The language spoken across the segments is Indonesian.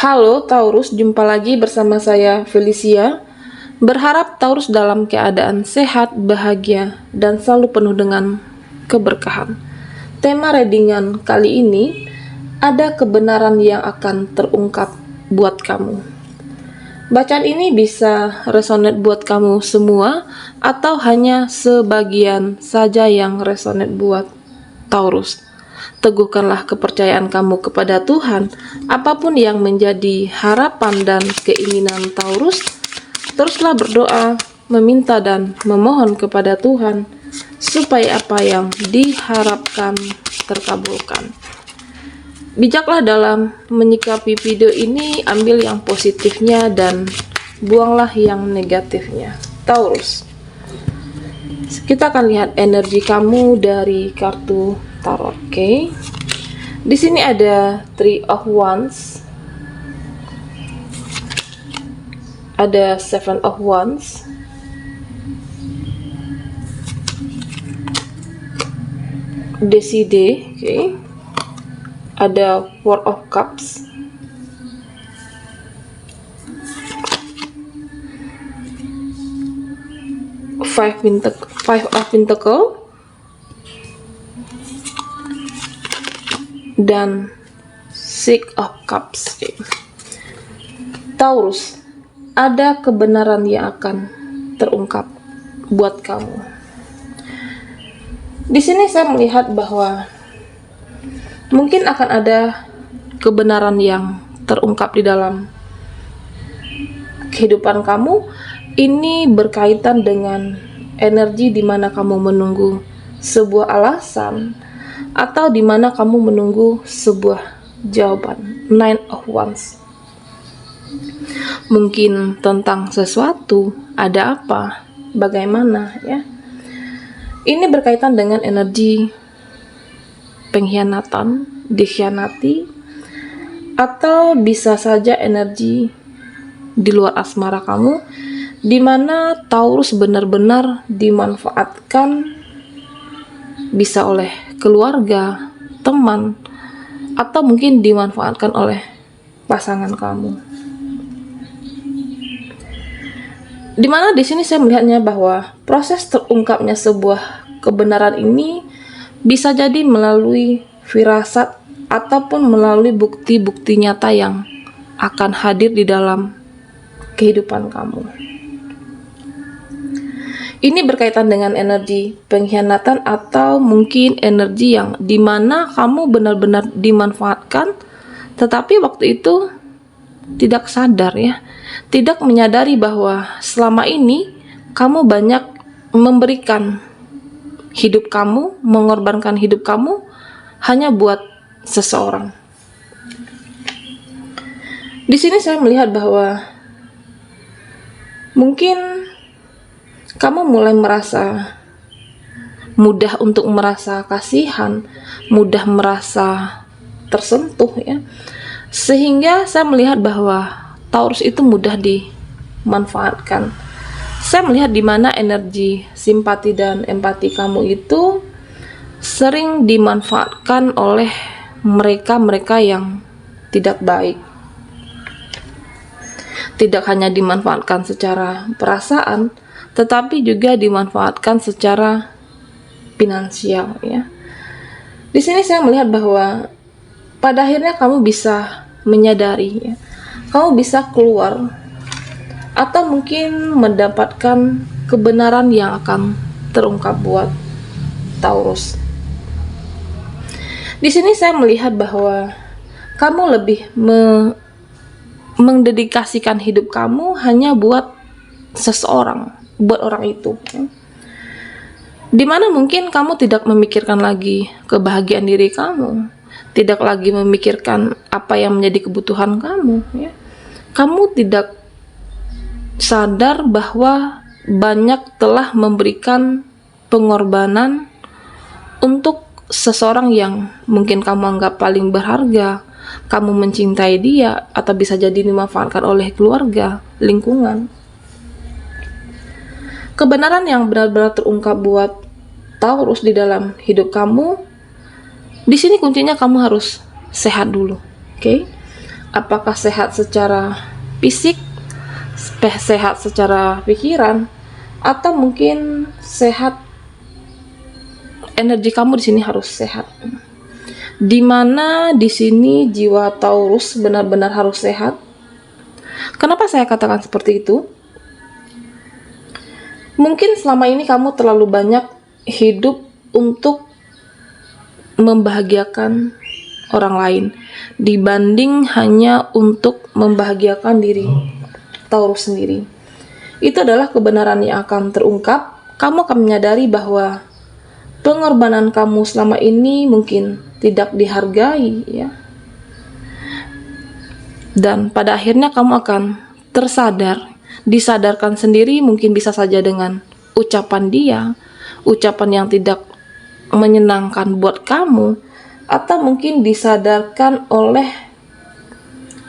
Halo Taurus, jumpa lagi bersama saya Felicia. Berharap Taurus dalam keadaan sehat, bahagia, dan selalu penuh dengan keberkahan. Tema readingan kali ini, ada kebenaran yang akan terungkap buat kamu. Bacaan ini bisa resonate buat kamu semua atau hanya sebagian saja yang resonate buat Taurus. Teguhkanlah kepercayaan kamu kepada Tuhan. Apapun yang menjadi harapan dan keinginan Taurus, teruslah berdoa, meminta dan memohon kepada Tuhan supaya apa yang diharapkan terkabulkan. Bijaklah dalam menyikapi video ini, ambil yang positifnya dan buanglah yang negatifnya. Taurus, kita akan lihat energi kamu dari kartu tarot. Oke. Di sini ada Three of Wands, ada Seven of Wands, Decide, oke. Ada Four of Cups, Five of Pentacles, dan Six of Cups. Taurus, ada kebenaran yang akan terungkap buat kamu. Di sini saya melihat bahwa mungkin akan ada kebenaran yang terungkap di dalam kehidupan kamu. Ini berkaitan dengan energi di mana kamu menunggu sebuah alasan atau di mana kamu menunggu sebuah jawaban. Nine of Wands. Mungkin tentang sesuatu, ada apa, bagaimana ya. Ini berkaitan dengan energi pengkhianatan, dikhianati, atau bisa saja energi di luar asmara kamu, di mana Taurus benar-benar dimanfaatkan, bisa oleh keluarga, teman, atau mungkin dimanfaatkan oleh pasangan kamu. Dimana di sini saya melihatnya bahwa proses terungkapnya sebuah kebenaran ini bisa jadi melalui firasat ataupun melalui bukti-bukti nyata yang akan hadir di dalam kehidupan kamu. Ini berkaitan dengan energi pengkhianatan atau mungkin energi yang dimana kamu benar-benar dimanfaatkan, tetapi waktu itu tidak sadar ya, tidak menyadari bahwa selama ini kamu banyak memberikan hidup kamu, mengorbankan hidup kamu hanya buat seseorang. Di sini saya melihat bahwa mungkin kamu mulai merasa mudah untuk merasa kasihan, mudah merasa tersentuh ya. Sehingga saya melihat bahwa Taurus itu mudah dimanfaatkan. Saya melihat di mana energi simpati dan empati kamu itu sering dimanfaatkan oleh mereka-mereka yang tidak baik. Tidak hanya dimanfaatkan secara perasaan, tetapi juga dimanfaatkan secara finansial ya. Di sini saya melihat bahwa pada akhirnya kamu bisa menyadari ya, kamu bisa keluar atau mungkin mendapatkan kebenaran yang akan terungkap buat Taurus. Di sini saya melihat bahwa kamu lebih mendedikasikan hidup kamu hanya buat seseorang, buat orang itu ya. Dimana mungkin kamu tidak memikirkan lagi kebahagiaan diri kamu, tidak lagi memikirkan apa yang menjadi kebutuhan kamu ya. Kamu tidak sadar bahwa banyak telah memberikan pengorbanan untuk seseorang yang mungkin kamu anggap paling berharga. Kamu mencintai dia atau bisa jadi dimanfaatkan oleh keluarga, lingkungan. Kebenaran yang benar-benar terungkap buat Taurus di dalam hidup kamu, di sini kuncinya kamu harus sehat dulu, oke? Apakah sehat secara fisik, sehat secara pikiran, atau mungkin sehat energi kamu di sini harus sehat. Dimana di sini jiwa Taurus benar-benar harus sehat. Kenapa saya katakan seperti itu? Mungkin selama ini kamu terlalu banyak hidup untuk membahagiakan orang lain dibanding hanya untuk membahagiakan diri Taurus sendiri. Itu adalah kebenaran yang akan terungkap. Kamu akan menyadari bahwa pengorbanan kamu selama ini mungkin tidak dihargai, ya. Dan pada akhirnya kamu akan disadarkan sendiri, mungkin bisa saja dengan ucapan dia, ucapan yang tidak menyenangkan buat kamu, atau mungkin disadarkan oleh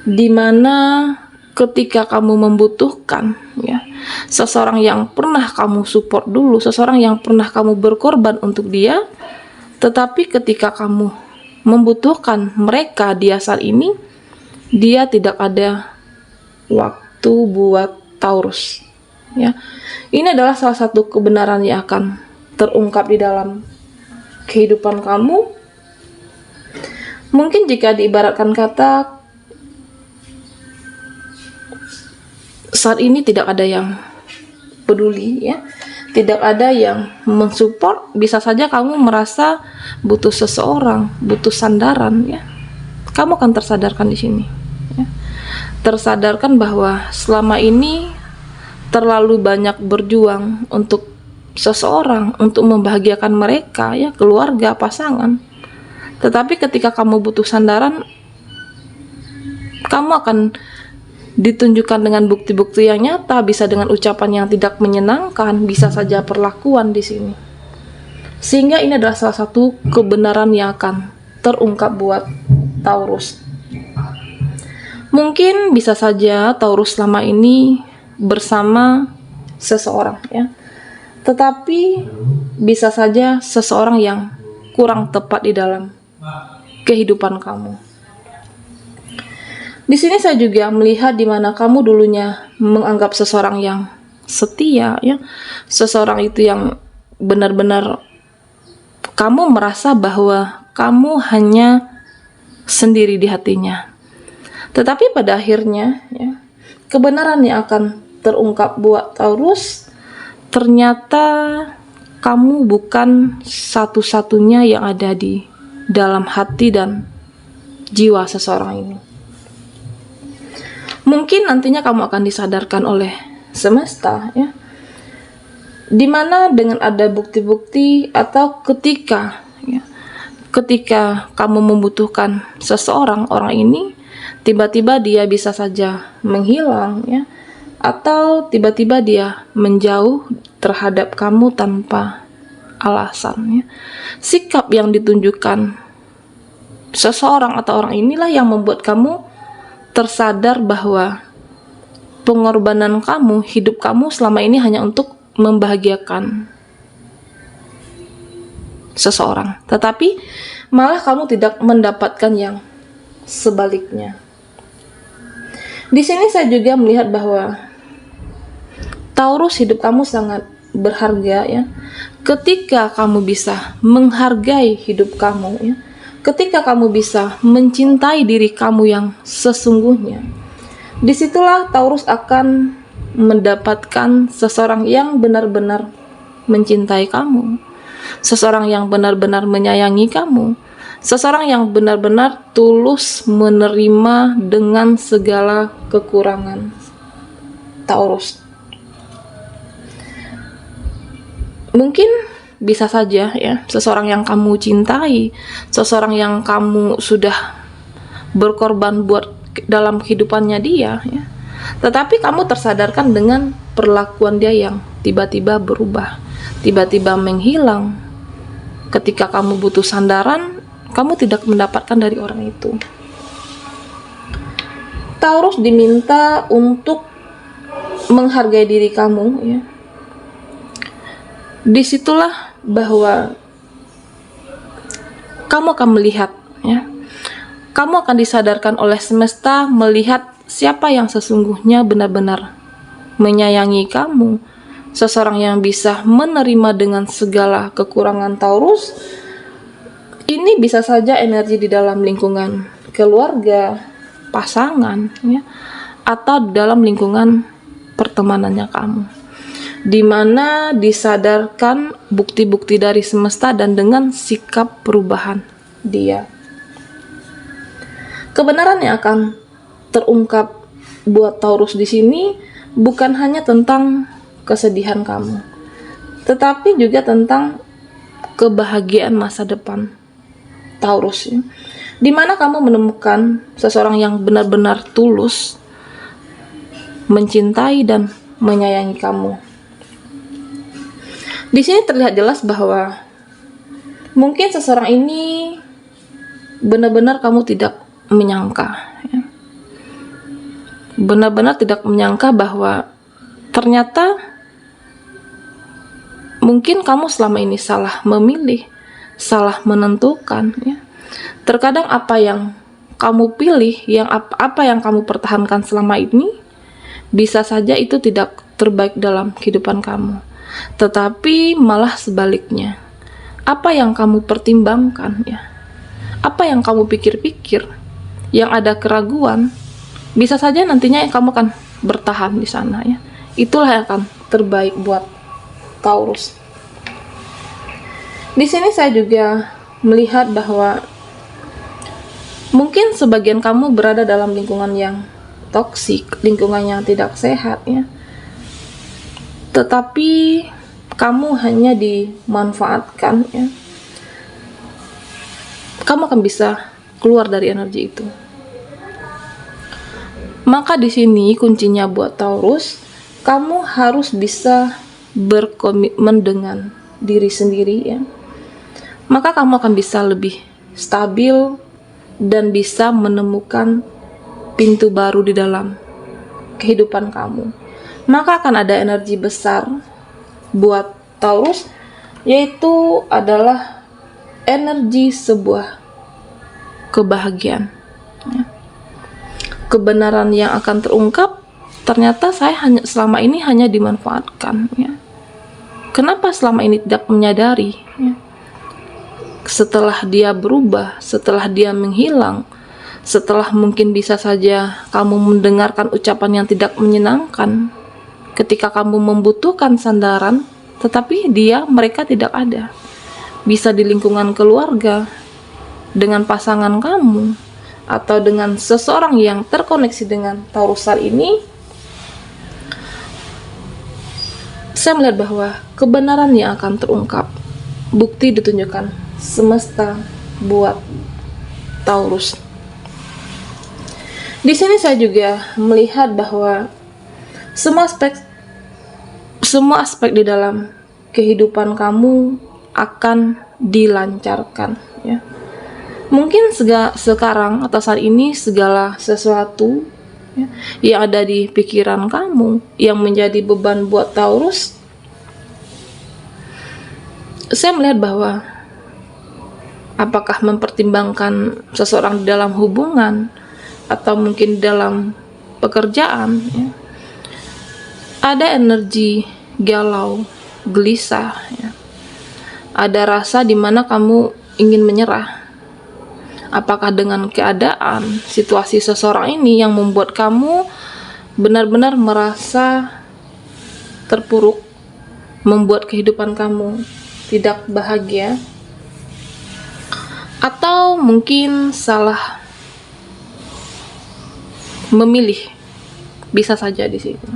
dimana ketika kamu membutuhkan, ya, seseorang yang pernah kamu support dulu, seseorang yang pernah kamu berkorban untuk dia, tetapi ketika kamu membutuhkan mereka dia saat ini, dia tidak ada waktu buat Taurus, ya. Ini adalah salah satu kebenaran yang akan terungkap di dalam kehidupan kamu. Mungkin jika diibaratkan kata, saat ini tidak ada yang peduli, ya, tidak ada yang mensupport. Bisa saja kamu merasa butuh seseorang, butuh sandaran, ya. Kamu akan tersadarkan di sini, ya. Tersadarkan bahwa selama ini terlalu banyak berjuang untuk seseorang, untuk membahagiakan mereka, ya, keluarga, pasangan. Tetapi ketika kamu butuh sandaran, kamu akan ditunjukkan dengan bukti-bukti yang nyata, bisa dengan ucapan yang tidak menyenangkan, bisa saja perlakuan di sini. Sehingga ini adalah salah satu kebenaran yang akan terungkap buat Taurus. Mungkin bisa saja Taurus selama ini bersama seseorang, ya. Tetapi bisa saja seseorang yang kurang tepat di dalam kehidupan kamu. Di sini saya juga melihat di mana kamu dulunya menganggap seseorang yang setia, ya. Seseorang itu yang benar-benar kamu merasa bahwa kamu hanya sendiri di hatinya. Tetapi pada akhirnya, ya, kebenaran yang akan terungkap buat Taurus, ternyata kamu bukan satu-satunya yang ada di dalam hati dan jiwa seseorang ini. Mungkin nantinya kamu akan disadarkan oleh semesta, ya, dimana dengan ada bukti-bukti atau ketika kamu membutuhkan seseorang, orang ini tiba-tiba dia bisa saja menghilang, ya, atau tiba-tiba dia menjauh terhadap kamu tanpa alasan, ya. Sikap yang ditunjukkan seseorang atau orang inilah yang membuat kamu tersadar bahwa pengorbanan kamu, hidup kamu selama ini hanya untuk membahagiakan seseorang, tetapi malah kamu tidak mendapatkan yang sebaliknya. Di sini saya juga melihat bahwa Taurus, hidup kamu sangat berharga, ya. Ketika kamu bisa menghargai hidup kamu, ya. Ketika kamu bisa mencintai diri kamu yang sesungguhnya, disitulah Taurus akan mendapatkan seseorang yang benar-benar mencintai kamu, seseorang yang benar-benar menyayangi kamu, seseorang yang benar-benar tulus menerima dengan segala kekurangan Taurus. Mungkin bisa saja, ya, seseorang yang kamu cintai, seseorang yang kamu sudah berkorban buat dalam kehidupannya dia, ya. Tetapi kamu tersadarkan dengan perlakuan dia yang tiba-tiba berubah, tiba-tiba menghilang. Ketika kamu butuh sandaran, kamu tidak mendapatkan dari orang itu. Taurus diminta untuk menghargai diri kamu, ya. Disitulah bahwa kamu akan melihat, ya, Kamu akan disadarkan oleh semesta melihat siapa yang sesungguhnya benar-benar menyayangi kamu. Seseorang yang bisa menerima dengan segala kekurangan Taurus. Ini bisa saja energi di dalam lingkungan keluarga, pasangan, ya, atau dalam lingkungan pertemanannya kamu, di mana disadarkan bukti-bukti dari semesta dan dengan sikap perubahan dia. Kebenaran yang akan terungkap buat Taurus di sini bukan hanya tentang kesedihan kamu, tetapi juga tentang kebahagiaan masa depan Taurus, ya, di mana kamu menemukan seseorang yang benar-benar tulus mencintai dan menyayangi kamu. Di sini terlihat jelas bahwa mungkin seseorang ini benar-benar kamu tidak menyangka, ya. Benar-benar tidak menyangka bahwa ternyata mungkin kamu selama ini salah memilih, salah menentukan, ya. Terkadang apa yang kamu pilih, apa yang kamu pertahankan selama ini, bisa saja itu tidak terbaik dalam kehidupan kamu. Tetapi malah sebaliknya, apa yang kamu pertimbangkan, ya, apa yang kamu pikir-pikir, yang ada keraguan, bisa saja nantinya kamu akan bertahan di sana, ya. Itulah yang akan terbaik buat Taurus. Di sini saya juga melihat bahwa mungkin sebagian kamu berada dalam lingkungan yang toksik, lingkungan yang tidak sehat, ya. Tetapi kamu hanya dimanfaatkan, ya. Kamu akan bisa keluar dari energi itu. Maka di sini kuncinya buat Taurus, kamu harus bisa berkomitmen dengan diri sendiri, ya. Maka kamu akan bisa lebih stabil dan bisa menemukan pintu baru di dalam kehidupan kamu. Maka akan ada energi besar buat Taurus, yaitu adalah energi sebuah kebahagiaan, ya. Kebenaran yang akan terungkap, ternyata saya selama ini hanya dimanfaatkan, ya. Kenapa selama ini tidak menyadari, ya? Setelah dia berubah, setelah dia menghilang, setelah mungkin bisa saja kamu mendengarkan ucapan yang tidak menyenangkan ketika kamu membutuhkan sandaran, tetapi mereka tidak ada. Bisa di lingkungan keluarga, dengan pasangan kamu, atau dengan seseorang yang terkoneksi dengan Taurus saat ini. Saya melihat bahwa kebenaran yang akan terungkap, bukti ditunjukkan semesta buat Taurus. Di sini saya juga melihat bahwa semua aspek di dalam kehidupan kamu akan dilancarkan, ya. Mungkin sekarang atau saat ini segala sesuatu, ya, yang ada di pikiran kamu yang menjadi beban buat Taurus, saya melihat bahwa apakah mempertimbangkan seseorang di dalam hubungan atau mungkin dalam pekerjaan, ya, ada energi galau, gelisah, ya. Ada rasa di mana kamu ingin menyerah. Apakah dengan keadaan, situasi seseorang ini yang membuat kamu benar-benar merasa terpuruk, membuat kehidupan kamu tidak bahagia, atau mungkin salah memilih, bisa saja di situ.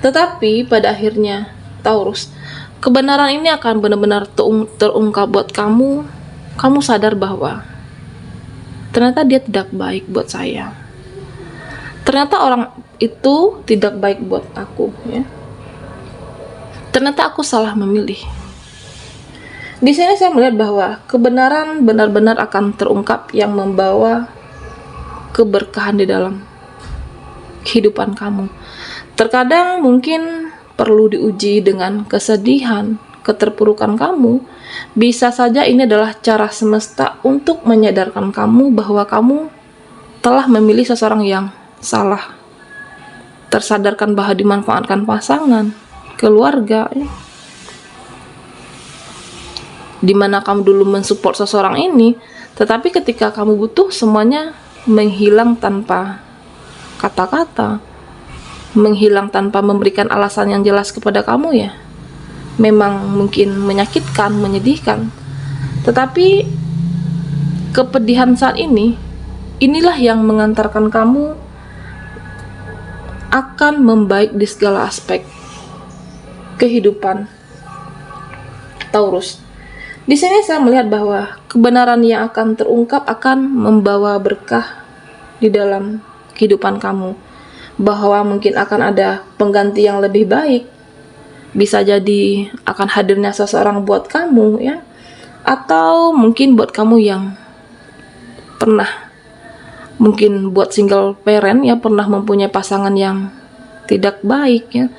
Tetapi pada akhirnya Taurus, kebenaran ini akan benar-benar terungkap buat kamu. Kamu sadar bahwa ternyata dia tidak baik buat saya. Ternyata orang itu tidak baik buat aku, ya. Ternyata aku salah memilih. Di sini saya melihat bahwa kebenaran benar-benar akan terungkap yang membawa keberkahan di dalam kehidupan kamu. Terkadang mungkin perlu diuji dengan kesedihan, keterpurukan kamu Bisa saja ini adalah cara semesta untuk menyadarkan kamu bahwa kamu telah memilih seseorang yang salah. Tersadarkan bahwa dimanfaatkan pasangan, keluarga, ya. Dimana kamu dulu mensupport seseorang ini, tetapi ketika kamu butuh, semuanya menghilang tanpa kata-kata, menghilang tanpa memberikan alasan yang jelas kepada kamu, ya. Memang mungkin menyakitkan, menyedihkan, tetapi kepedihan saat ini, inilah yang mengantarkan kamu akan membaik di segala aspek kehidupan Taurus. Di sini saya melihat bahwa kebenaran yang akan terungkap akan membawa berkah di dalam kehidupan kamu. Bahwa mungkin akan ada pengganti yang lebih baik. Bisa jadi akan hadirnya seseorang buat kamu, ya. Atau mungkin buat kamu yang pernah, mungkin buat single parent, ya, pernah mempunyai pasangan yang tidak baik, ya,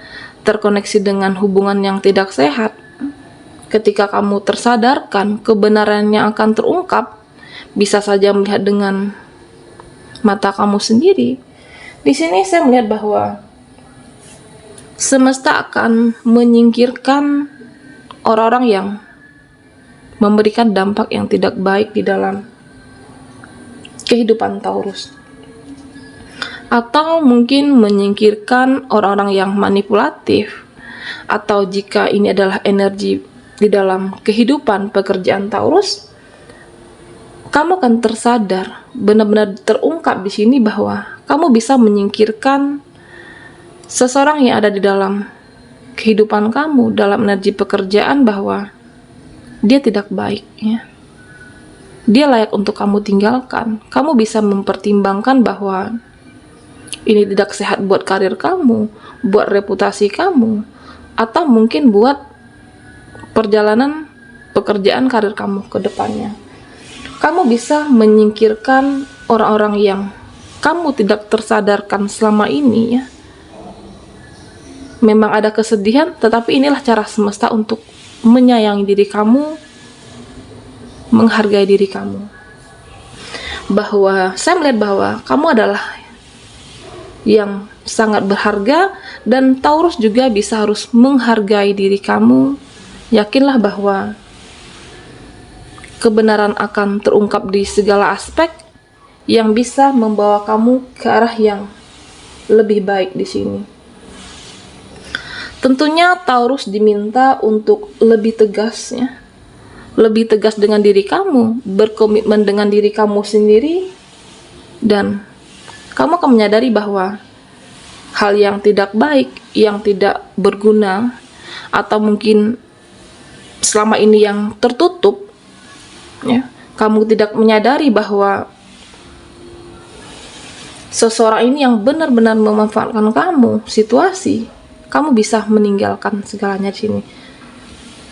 terkoneksi dengan hubungan yang tidak sehat. Ketika kamu tersadarkan, kebenarannya akan terungkap, bisa saja melihat dengan mata kamu sendiri. Di sini saya melihat bahwa semesta akan menyingkirkan orang-orang yang memberikan dampak yang tidak baik di dalam kehidupan Taurus. Atau mungkin menyingkirkan orang-orang yang manipulatif. Atau jika ini adalah energi di dalam kehidupan pekerjaan Taurus, kamu akan tersadar, benar-benar terungkap di sini bahwa kamu bisa menyingkirkan seseorang yang ada di dalam kehidupan kamu, dalam energi pekerjaan, bahwa dia tidak baik, ya. Dia layak untuk kamu tinggalkan. Kamu bisa mempertimbangkan bahwa ini tidak sehat buat karir kamu, buat reputasi kamu, atau mungkin buat perjalanan pekerjaan karir kamu ke depannya. Kamu bisa menyingkirkan orang-orang yang kamu tidak tersadarkan selama ini, ya. Memang ada kesedihan, tetapi inilah cara semesta untuk menyayangi diri kamu, menghargai diri kamu. Bahwa saya melihat bahwa kamu adalah yang sangat berharga, dan Taurus juga bisa harus menghargai diri kamu. Yakinlah bahwa kebenaran akan terungkap di segala aspek yang bisa membawa kamu ke arah yang lebih baik di sini. Tentunya Taurus diminta untuk lebih tegas, ya. Lebih tegas dengan diri kamu, berkomitmen dengan diri kamu sendiri, dan kamu akan menyadari bahwa hal yang tidak baik, yang tidak berguna, atau mungkin selama ini yang tertutup, ya, kamu tidak menyadari bahwa seseorang ini yang benar-benar memanfaatkan kamu, situasi, kamu bisa meninggalkan segalanya di sini.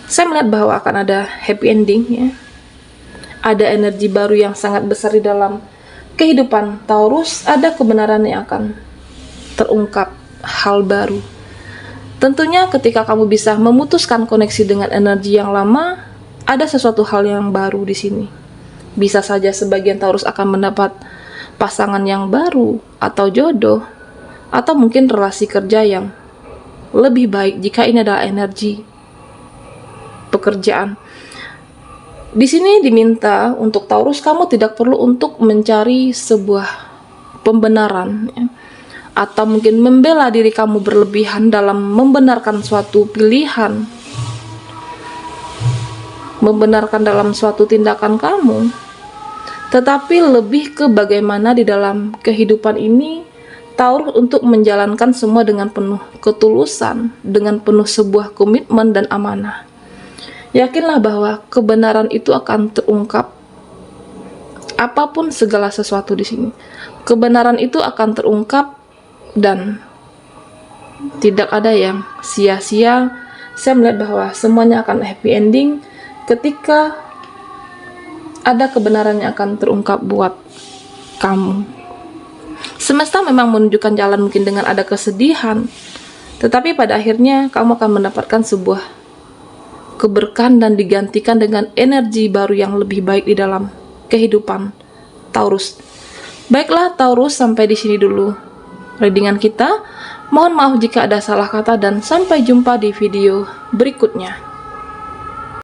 Saya melihat bahwa akan ada happy ending, ya. Ada energi baru yang sangat besar di dalam kehidupan Taurus, ada kebenaran yang akan terungkap, hal baru. Tentunya ketika kamu bisa memutuskan koneksi dengan energi yang lama, ada sesuatu hal yang baru di sini. Bisa saja sebagian Taurus akan mendapat pasangan yang baru, atau jodoh, atau mungkin relasi kerja yang lebih baik jika ini adalah energi pekerjaan. Di sini diminta untuk Taurus, kamu tidak perlu untuk mencari sebuah pembenaran, ya, atau mungkin membela diri kamu berlebihan dalam membenarkan suatu pilihan, membenarkan dalam suatu tindakan kamu, tetapi lebih ke bagaimana di dalam kehidupan ini Taurus untuk menjalankan semua dengan penuh ketulusan, dengan penuh sebuah komitmen dan amanah. Yakinlah bahwa kebenaran itu akan terungkap, apapun segala sesuatu di sini. Kebenaran itu akan terungkap dan tidak ada yang sia-sia. Saya melihat bahwa semuanya akan happy ending ketika ada kebenaran yang akan terungkap buat kamu. Semesta memang menunjukkan jalan mungkin dengan ada kesedihan, tetapi pada akhirnya kamu akan mendapatkan sebuah keberkahan dan digantikan dengan energi baru yang lebih baik di dalam kehidupan Taurus. Baiklah Taurus, sampai di sini dulu readingan kita. Mohon maaf jika ada salah kata dan sampai jumpa di video berikutnya.